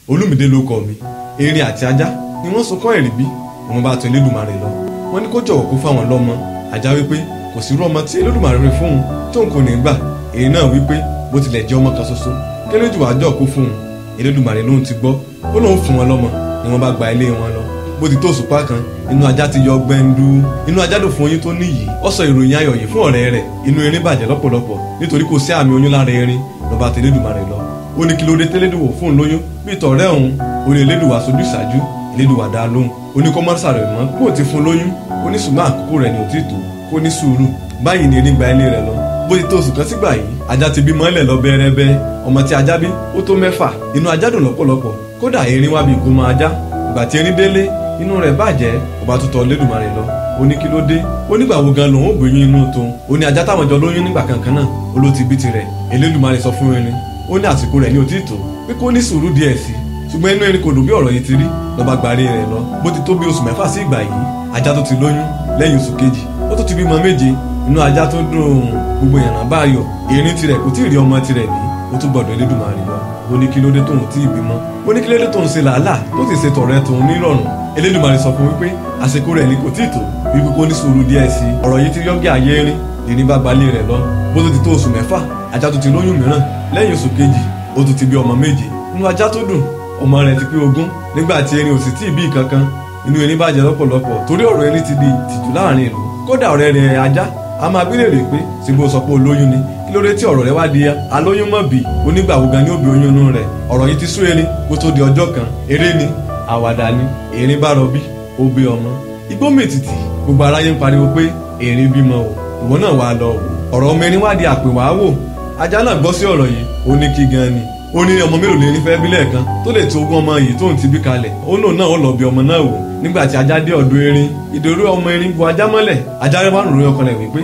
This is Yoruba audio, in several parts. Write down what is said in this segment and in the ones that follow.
Olúmídé ló kọ mi. Erin àti ajá ni wọ́n sunkún ẹ̀rìbí wọ́n bá tọ̀ Elédùmarè lọ. Wọ́n ní kó jọ̀wọ́ kó fáwọn lọ́mọ. Ajá wípé kò sí irú ọmọ tí Elédùmarè rẹ̀ fún un tóun kò ní gbà. Erin náà wípé bó tilẹ̀ jẹ́ ọmọ kan ṣoṣo k'Elédùà jọ̀ọ́ kó fún un. Elédùmarè lóhun ti gbọ́ ó lóun fún wọn lọ́mọ ni wọ́n bá gba ilé wọn lọ. Bó ti tó òṣùpá kan inú ajá ti yọ gbẹ́ndú. Inú ajá dùn fún oyún tó níyì. Ó sọ ìròyìn ayọ̀ yìí fún ọ̀rẹ́ rẹ̀. Inú erin bàjẹ́ lọ́pọ̀lọpọ̀ nítorí kò sí àmì oyún lára erin ló bá tọ̀ Elédùmarè lọ. Ó ní kí ló dé tẹ́lẹ́dùwò fún un lóyún bíi tọ̀rẹ́ òun. Ó ní Elédùà sojú ṣáájú Elédùà dá lóhùn. Ó ní kó má sàrẹ̀ mọ́ kó ti fún un lóyún. Ó ní ṣùgbọ́n àkókò rẹ̀ ni ò tí tó kó ní sùúrù. Báyìí ni erin gba ilé rẹ̀ lọ. Bó ti tó oṣù kan sígbà yìí ajá ti bímọ lẹ̀ lọ bẹ́ẹ̀rẹ́bẹ́. Ọmọ tí ajá bí ó tó 6. Inú ajá dùn lọ́pọ̀lọpọ̀ kódà erin wá bí ìkómọ ajá. Ìgbà tí erin délé inú rẹ̀ bàjẹ́ ó bá tún tọ̀ Elédùmarè lọ. Ó ní kí ló dé ó nígbà wo gan lòun ó gbóyún inú tóun. Ó ní ajá táwọn jọ lóyún nígbà kankan náà ó ló ti bí tirẹ̀. Elédùmarè sọ fún erin ó ní àsìkò rẹ̀ ní òtítọ́ pé kó ní sùúrù díẹ̀ sí i ṣùgbọ́n inú erin kò dùn bí ọ̀rọ̀ yìí ti rí lọ́ba gbàrí rẹ̀ lọ. Bó ti tó bí oṣù 6 sí ìgbà yìí ajá tó ti lóyún lẹ́yìn oṣù kejì ó tó ti bímọ 7. Inú ajá tó dùn gbogbo ìyànà báyọ̀ erin tirẹ̀ kò tí ì rí ọmọ tirẹ̀ bí ó tún gbọ́dọ̀ Elédùmarè lọ. Ó ní kí ló dé tóun tí ì bímọ. Ó ní kí ló dé tóun ṣe làálàá tó sì ṣe tọ̀rẹ́ tóun nírọ̀rùn. Elédùmarè sọ fún wípé àsìkò rẹ̀ ni kò tí ì tó wípé kó ní sùúrù díẹ̀ sí i. Ọ̀rọ̀ yìí ti yọ́gẹ́ ayé erin erin bá gbalé rẹ̀ lọ. Bó tó ti tó oṣù 6 ajá tó ti lóyún mìíràn lẹ́yìn oṣù kejì ó tún ti bí ọmọ 7. Inú ajá tó dùn ọmọ rẹ̀ ti pé 20 nígbà tí erin ò sì tí ì bí kankan. Inú erin bàjẹ́ lọ́pọ̀lọpọ̀ torí ọ̀rọ̀ erin ti di ìtìjú láàrin ìlú. Kódà ọ̀rẹ́ rẹ̀ ajá a máa bí léèrè pé ṣé bó sọ pé olóyún ni kí ló dé tí ọ̀rọ̀ rẹ̀ wá di alóyún mọ́ bí onígbàwó gan ni ó bí oyún inú rẹ̀. Ọ̀rọ̀ yìí ti sú erin kó tó di ọjọ́ kan. Eré ni àwàdà ni erin bá rọbí ó bí ọmọ. Igbó mètìtì gbogbo aráyé ń pariwo pé erin bímọ o ìwọ náà wàá lọ o. Ọ̀rọ̀ ọmọ erin wá di àpèwàáwò. Ajá náà gbọ́ sí ọ̀rọ̀ yìí ó ní kí gan ni. Ó ní ọmọ mélòó lè ní fẹ́ bí lẹ́ẹ̀kan tó lè tó ogún ọmọ yìí tóun ti bí kalẹ̀. Ó lóun náà ó lọ bí ọmọ náà wò. Nígbà tí ajá dé ọ̀dọ̀ erin ìdòrú ọmọ erin bu ajá mọ́lẹ̀. Ajá rẹ̀ wá ń ròyìn ọkàn rẹ̀ wípé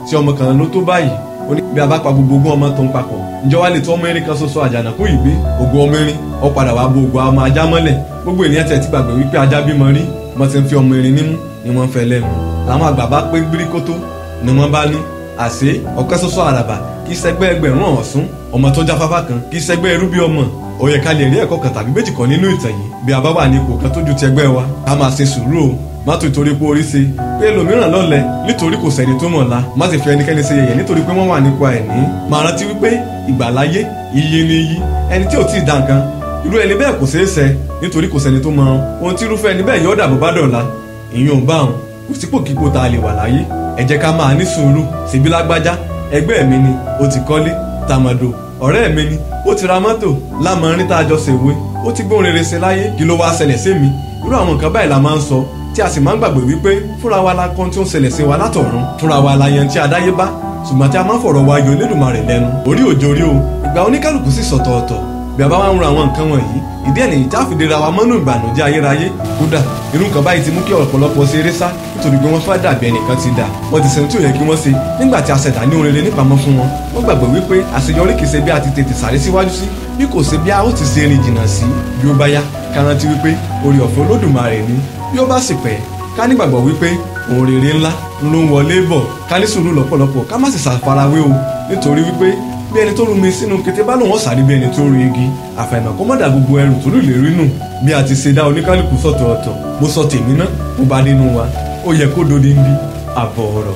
tí ọmọ kan ló tó báyìí. Ó ní bí a bá pa gbogbo ogún ọmọ tó ń papọ̀ ǹjọ́ wá lè tó ọmọ erin kan ṣoṣo àjànàkú yìí gbé ògo ọmọ erin ó padà wá bo ògo ọmọ ajá mọ́lẹ̀. Gbogbo ènìyàn tẹ̀ ti gbàgbé wípé ajá bímọ rí wọ́n ti ń fi ọmọ erin nímú ni wọ́n ń fẹ́ lẹ́nu. Àwọn àgbà bá pé gbíríkótó ni wọ́n bá ní àṣé ọ̀kan ṣoṣo àràbà kì í ṣẹgbẹ́ ẹgbẹ̀rún ọ̀sún ọmọ tó jáfáfá kan kì í ṣẹgbẹ́ ẹrú bí ọmọ. Ó yẹ ká lè rí ẹ̀kọ́ kan tàbí méjì kan nínú ìtàn yìí bí a bá wà ní ipò kan tó ju ti ẹgbẹ́ wa. Ká máa ṣe sùúrù o má tó ìtorí pé orí ṣe pé ẹlòmíràn lọ́lẹ̀ nítorí kò sẹ́ni tó mọ̀ la. Má sì fi ẹnikẹ́ni ṣe yẹ̀yẹ́ nítorí pé wọ́n wà nípa ẹ̀ní. Máa rántí wípé ìgbàláyé iye ni iyì ẹni tí ò tí ì dá nǹkan irú ẹni bẹ́ẹ̀ kò ṣeé ṣẹ nítorí kò sẹ́ni tó mọ ohun tí irúfẹ́ ẹni bẹ́ẹ̀ yóò dà bó bá dọ̀la. ìyẹn ò bá wọn kò sípò kíkó tá a lè wà láyé. Ẹ jẹ́ ká máa ní sùúrù. Ṣèbí lágbájá ẹgbẹ́ mi ni ó ti kọ́lé. Tàmọ̀dò ọ̀rẹ́ mi ni ó ti ra mọ́tò. Lámọrin tá a jọ ṣèwé ó ti gbóhùn rere ṣe láyé. Kí ló wá ṣẹlẹ̀ sí mi? Irú àwọn nǹkan báyìí la máa ń sọ tí a sì máa ń gbàgbé wípé fúnra wa la kan tí ó ń ṣẹlẹ̀ sí wa látọ̀run. Fúnra wa la yan tí a dáyé bá ṣùgbọ́n tí a máa ń fọ̀rọ̀ wa yọ Elédùmarè lẹ́nu. Orí òjò rí o ìgbà oníkálukú sì sọ̀tọ̀ọ̀tọ̀. Bí a bá wá ń ro àwọn nǹkan wọ̀nyí ìdí ẹ̀ nìyí tá a fi dira wa mọ́nú ìbànújẹ́ ayérayé. Kódà irú nǹkan báyìí ti mú kí ọ̀pọ̀lọpọ̀ ṣe eré sá nítorí pé wọ́n fẹ́ dàbí ẹnìkan ti dà. Wọ́n ti ṣe ohun tí ò yẹ kí wọ́n ṣe nígbà tí a ṣẹ̀dá ní ohun rere nípamọ́ fún wọn. Wọ́n gbàgbé wípé àṣeyọrí kìí ṣe bí a ti tètè sáré síwájú sí bí kò ṣe bí a ó ti ṣe rìn jìnnà sí. Bí ó bá yá ká rántí wípé oore ọ̀fẹ́ Olódùmarè ni. Bí ó bá sì pẹ́ ká nígbàgbọ́ wípé ohun rere ńlá ló ń wọlé bọ̀. Ká ní sùúrù lọ́pọ̀lọpọ̀ ká má sì ṣàfarawé o nítorí wípé bí ẹni tó rumi sínú kété bá lòun ọ̀sàrí bí ẹni tó ru igi àfàìmọ̀ kó má dà gbogbo ẹrù tó lè rí nù. Bí a ti ṣe dá oníkálukú sọ̀tọ̀ọ̀tọ̀ mo sọ tèmi náà mo bá nínú wa ó yẹ kó dodindi àbọ̀ ọ̀rọ̀.